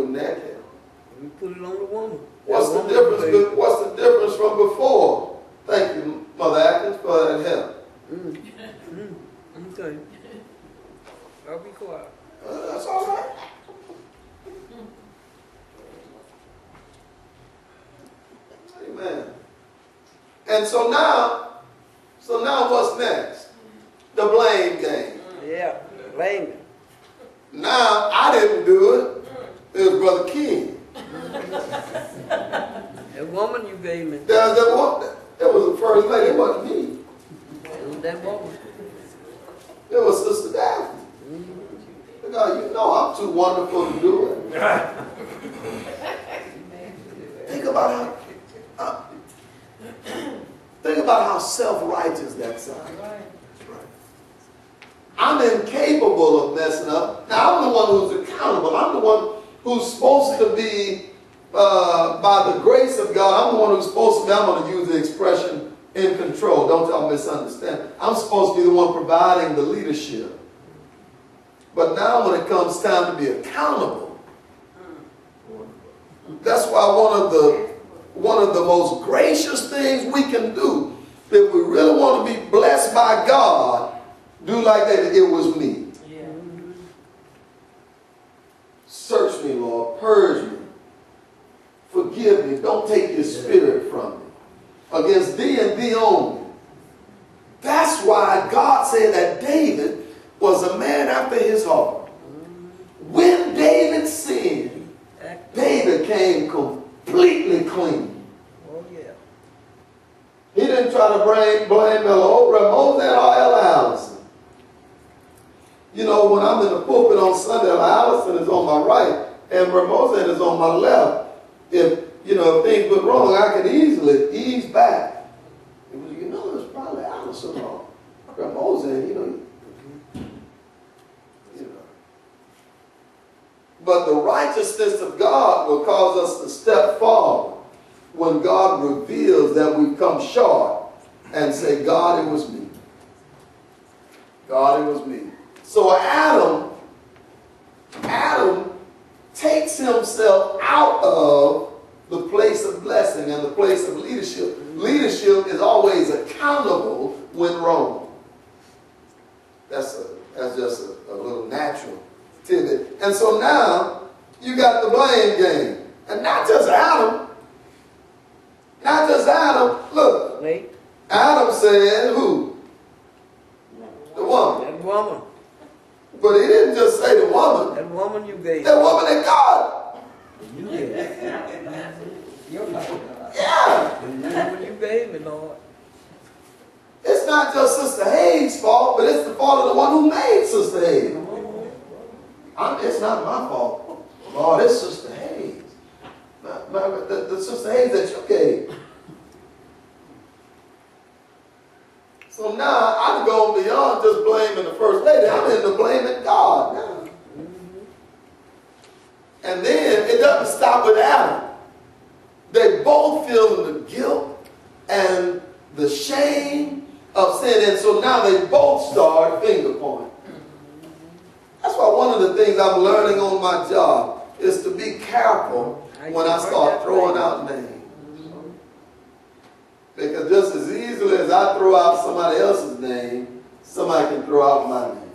with naked. We put it on the woman. What's the difference? What's the difference from before? Thank you, Mother Atkins, for that help. Okay. I'll be quiet. That's all right. Amen. And so now what's next? The blame game. Yeah, blame it. Now, I didn't do it. It was Brother King. That woman you gave me. That woman. It was the first lady. It wasn't me. It was that woman. It was Sister Daphne. Because you know I'm too wonderful to do it. Think about how self-righteous that sounds. I'm incapable of messing up. Now, I'm the one who's accountable. I'm the one who's supposed to be, by the grace of God, I'm the one who's supposed to be, I'm going to use the expression, in control. Don't y'all misunderstand. I'm supposed to be the one providing the leadership. But now when it comes time to be accountable, that's why one of the most gracious things we can do, if we really want to be blessed by God, do like that. It was me. Yeah. Search me, Lord. Purge me. Forgive me. Don't take your spirit from me. Against thee and thee only. That's why God said that David was a man after his heart. When David sinned, David came completely clean. Oh, yeah. He didn't try to blame Moses or Ella Allison. You know, when I'm in the pulpit on Sunday, Allison is on my right and Ramosan is on my left. If things went wrong, I could easily ease back. It was probably Allison or Ramosan, But the righteousness of God will cause us to step forward when God reveals that we've come short and say, God, it was me. God, it was me. So Adam takes himself out of the place of blessing and the place of leadership. Leadership is always accountable when wrong. That's just a little natural tidbit. And so now you got the blame game. And not just Adam. Not just Adam. Look. Wait. Adam said who? The woman. That woman. But he didn't just say the woman. That woman you gave. That woman that God. You gave. Yeah. That woman you gave me, Lord. It's not just Sister Hayes' fault, but it's the fault of the one who made Sister Hayes. It's not my fault. Lord, it's Sister Hayes. The Sister Hayes that you gave. So now I'm going beyond just blaming the first lady. I'm into blaming God now. And then it doesn't stop with Adam. They both feel the guilt and the shame of sin. And so now they both start finger pointing. That's why one of the things I'm learning on my job is to be careful when I start throwing out names. Because just as easily as I throw out somebody else's name, somebody can throw out my name.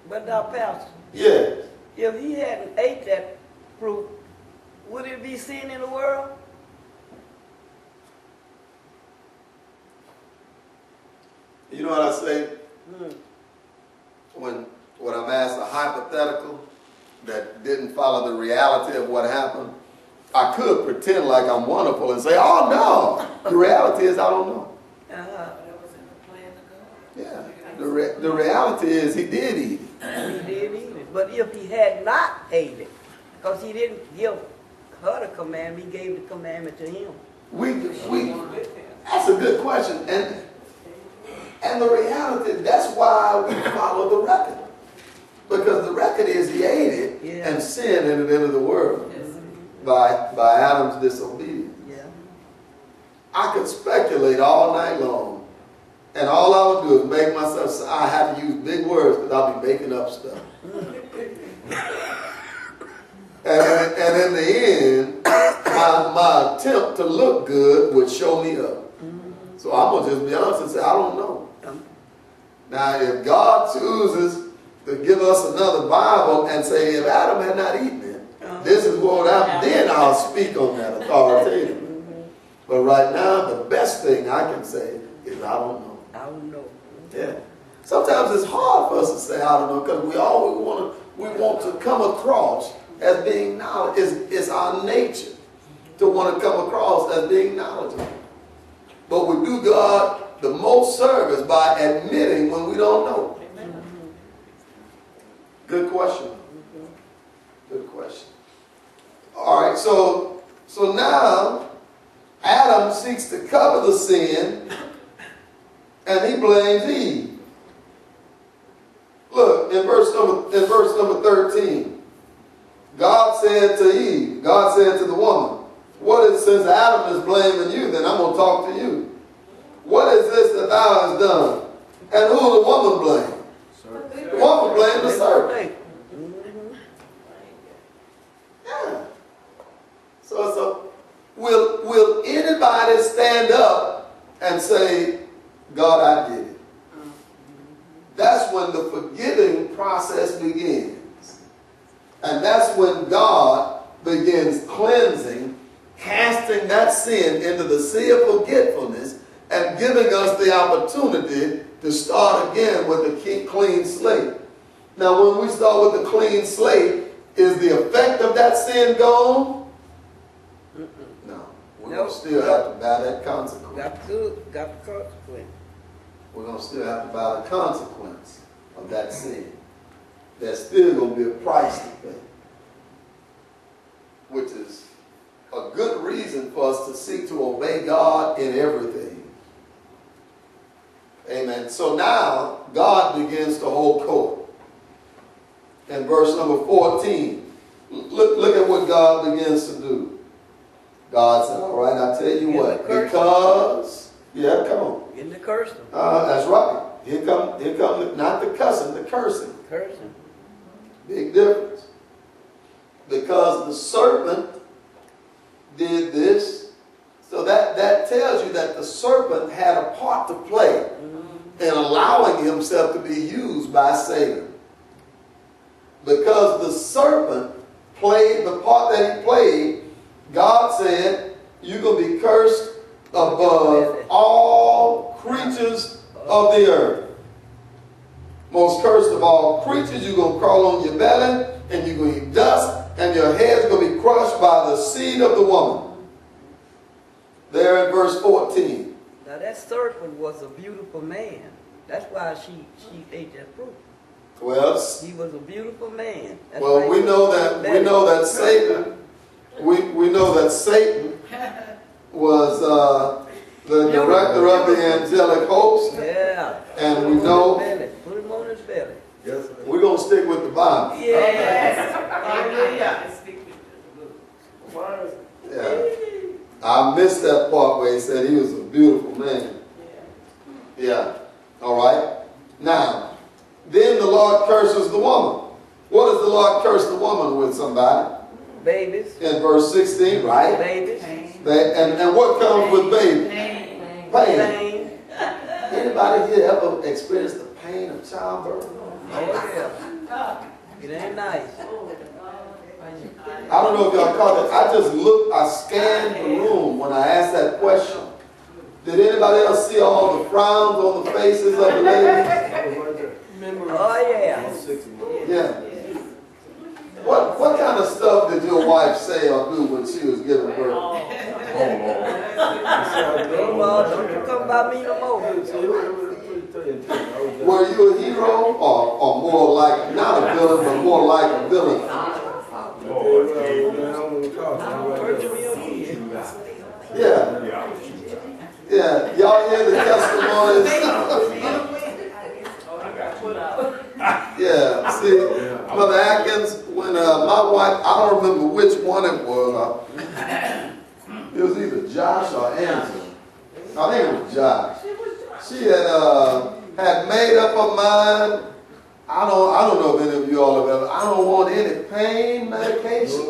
But now, Pastor. Yes. If he hadn't ate that fruit, would it be sin in the world? You know what I say? When I'm asked a hypothetical that didn't follow the reality of what happened, I could pretend like I'm wonderful and say, oh no. The reality is I don't know. That was in the plan to go. Yeah. The reality is he did eat it. He did eat it. But if he had not ate it, because he didn't give her the commandment, he gave the commandment to him. That's a good question. And the reality, that's why we follow the record. Because the record is he ate it and sin entered into the world by Adam's disobedience. Yeah. I could speculate all night long. And all I would do is make myself, I have to use big words because I'll be making up stuff. And in the end, my attempt to look good would show me up. So I'm going to just be honest and say, I don't know. Now, if God chooses to give us another Bible and say, if Adam had not eaten it, this is what happened, then I'll speak on that authoritatively. But right now, the best thing I can say is I don't know. I don't know. Yeah. Sometimes it's hard for us to say I don't know because we always want to come across as being knowledgeable. It's our nature to want to come across as being knowledgeable. But we do God the most service by admitting when we don't know. Good question. Good question. All right, so now Adam seeks to cover the sin and he blames Eve. Look, in verse number 13, God said to Eve, God said to the woman, since Adam is blaming you, then I'm going to talk to you. What is this that thou hast done? And who the woman blamed? The woman blamed the serpent. Yeah. So will anybody stand up and say, God, I did it? That's when the forgiving process begins. And that's when God begins cleansing, casting that sin into the sea of forgetfulness, and giving us the opportunity to start again with a clean slate. Now, when we start with a clean slate, is the effect of that sin gone? No. We're going to still have to bear that consequence. Got the consequence. We're going to still have to bear the consequence of that sin. There's still going to be a price to pay, which is a good reason for us to seek to obey God in everything. Amen. So now God begins to hold court. In verse number 14, look at what God begins to do. God said, all right, I tell you what, because, yeah, come on. In the cursing. That's right. Here come not the cussing, the cursing. Cursing. Big difference. Because the serpent did this, so that tells you that the serpent had a part to play in allowing himself to be used by Satan. Because the serpent played the part that he played, God said, you're going to be cursed above all creatures of the earth. Most cursed of all creatures, you're going to crawl on your belly, and you're going to eat dust, and your head's going to be crushed by the seed of the woman. There in verse 14. Now that serpent was a beautiful man. That's why she ate that fruit. Well, he was a beautiful man. That's we know that Satan. We know that Satan was the director of the angelic host. Yeah. And we know. Put him on his belly. Yes. We're gonna stick with the Bible. Yes. Yeah. I missed that part where he said he was a beautiful man. Yeah. All right. Now, then the Lord curses the woman. What does the Lord curse the woman with, somebody? Babies. In verse 16, right? Babies. And what comes with babies? Pain. Anybody here ever experienced the pain of childbirth? Oh, yeah. It ain't nice. I don't know if y'all caught it. I scanned the room when I asked that question. Did anybody else see all the frowns on the faces of the ladies? Oh, yeah. Yeah. What kind of stuff did your wife say or do when she was giving birth? Well, don't you come by me no more. Were you a hero or more like, not a villain, but more like a villain? Yeah. Yeah. Y'all hear the testimonies? Yeah. See, Mother Atkins, when my wife, I don't remember which one it was. It was either Josh or Angela. I think it was Josh. She had made up her mind. I don't know if any of you all have ever. I don't want any pain medication.